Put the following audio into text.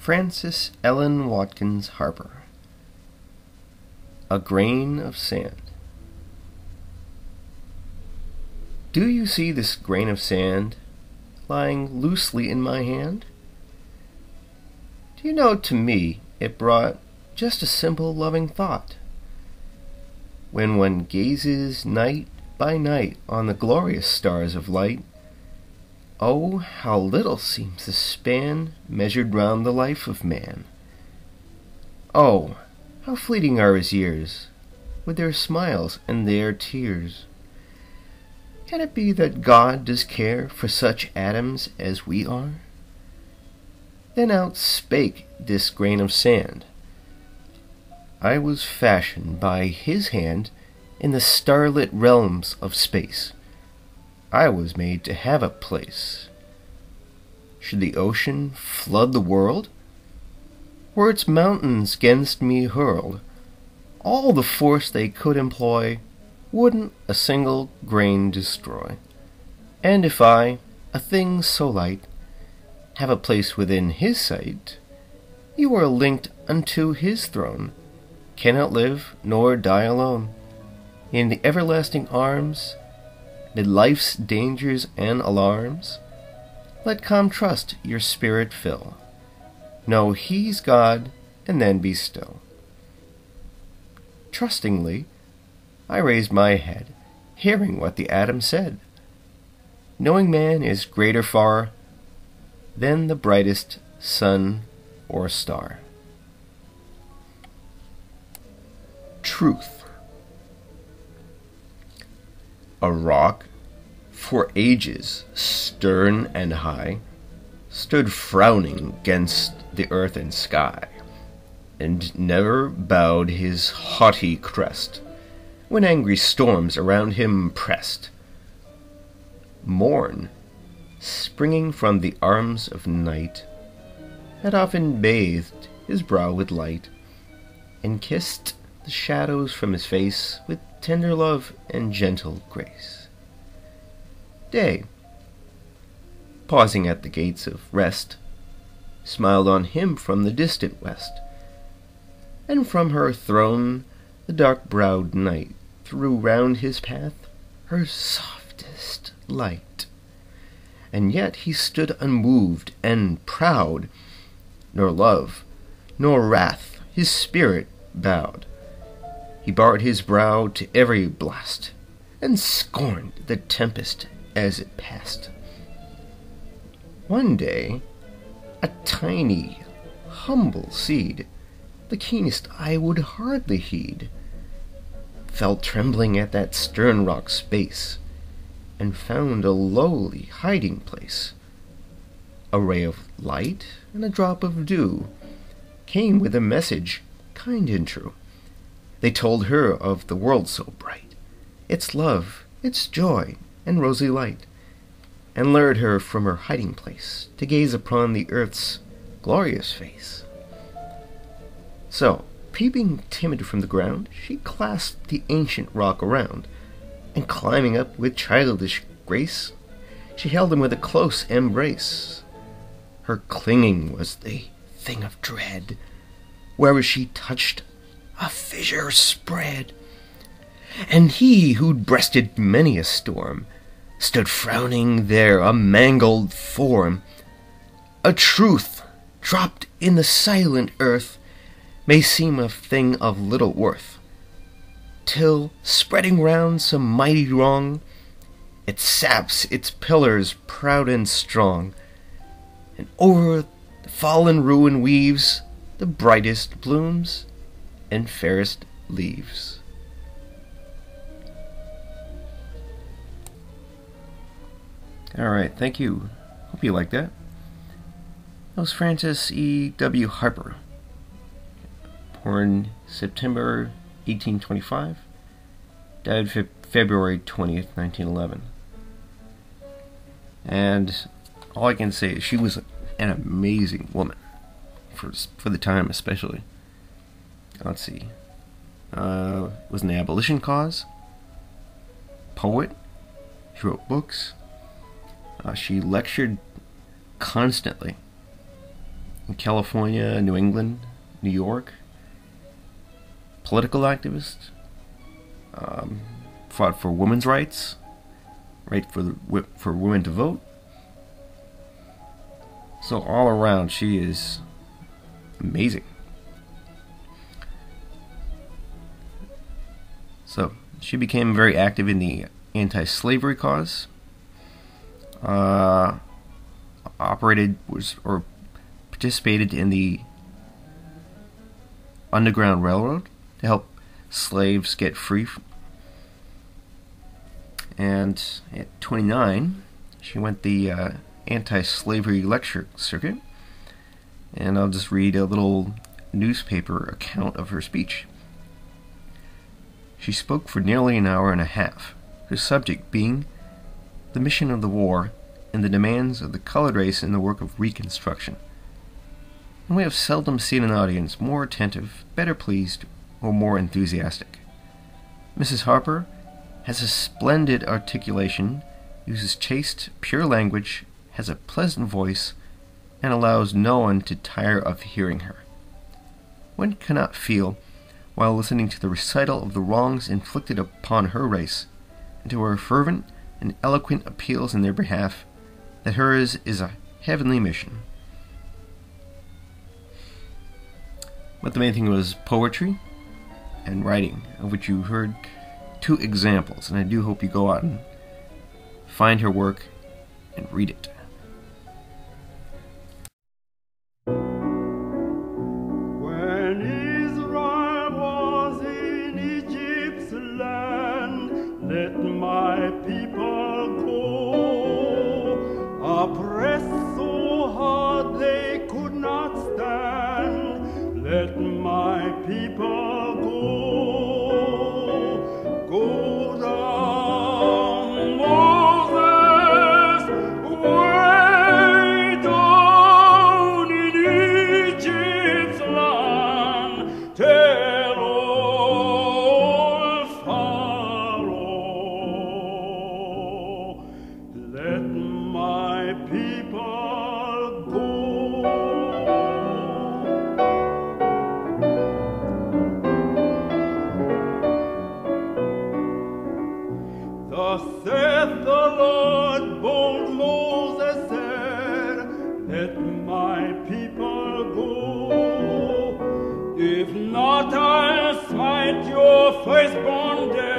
Frances Ellen Watkins Harper. A grain of sand. Do you see this grain of sand lying loosely in my hand? Do you know, to me it brought just a simple loving thought. When one gazes night by night on the glorious stars of light, oh, how little seems the span measured round the life of man. Oh, how fleeting are his years, with their smiles and their tears. Can it be that God does care for such atoms as we are? Then out spake this grain of sand. I was fashioned by his hand in the starlit realms of space. I was made to have a place. Should the ocean flood the world? Were its mountains 'gainst me hurled, all the force they could employ wouldn't a single grain destroy. And if I, a thing so light, have a place within his sight, you are linked unto his throne, cannot live nor die alone. In the everlasting arms, mid life's dangers and alarms, let calm trust your spirit fill. Know he's God, and then be still. Trustingly, I raised my head, hearing what the atom said, knowing man is greater far than the brightest sun or star. Truth. A rock, for ages stern and high, stood frowning 'gainst the earth and sky, and never bowed his haughty crest when angry storms around him pressed. Morn, springing from the arms of night, had often bathed his brow with light, and kissed the shadows from his face with tender love and gentle grace. Day, pausing at the gates of rest, smiled on him from the distant west, and from her throne the dark-browed night threw round his path her softest light. And yet he stood unmoved and proud, nor love nor wrath his spirit bowed. He bared his brow to every blast, and scorned the tempest as it passed. One day, a tiny, humble seed, the keenest eye would hardly heed, fell trembling at that stern rock's base, and found a lowly hiding place. A ray of light and a drop of dew came with a message kind and true. They told her of the world so bright, its love, its joy, and rosy light, and lured her from her hiding place to gaze upon the earth's glorious face. So, peeping timid from the ground, she clasped the ancient rock around, and climbing up with childish grace, she held him with a close embrace. Her clinging was the thing of dread. Wherever she touched, a fissure spread, and he who'd breasted many a storm stood frowning there, a mangled form. A truth dropped in the silent earth may seem a thing of little worth, till, spreading round some mighty wrong, it saps its pillars proud and strong, and o'er the fallen ruin weaves the brightest blooms and fairest leaves. Alright, thank you. Hope you liked that. That was Frances E. W. Harper. Born September 1825. Died February 20th, 1911. And all I can say is she was an amazing woman. For the time especially. Let's see. Was an abolition cause. Poet. She wrote books. She lectured constantly. in California, New England, New York. Political activist. Fought for women's rights, right for women to vote. So all around, she is amazing. So she became very active in the anti-slavery cause. Participated in the Underground Railroad to help slaves get free. And at 29, she went the anti-slavery lecture circuit. And I'll just read a little newspaper account of her speech. She spoke for nearly an hour and a half, her subject being the mission of the war and the demands of the colored race in the work of Reconstruction. And we have seldom seen an audience more attentive, better pleased, or more enthusiastic. Mrs. Harper has a splendid articulation, uses chaste, pure language, has a pleasant voice, and allows no one to tire of hearing her. One cannot feel, while listening to the recital of the wrongs inflicted upon her race, and to her fervent and eloquent appeals in their behalf, that hers is a heavenly mission. But the main thing was poetry and writing, of which you heard 2 examples, and I do hope you go out and find her work and read it. When Israel was in Egypt's land, let my people go, oppressed so hard they could not stand, let my people go down, Moses, way down in Egypt's land, tell old Pharaoh, let my people go. Thus saith the Lord, bold Moses said, let my people go. If not, I'll smite your firstborn dead.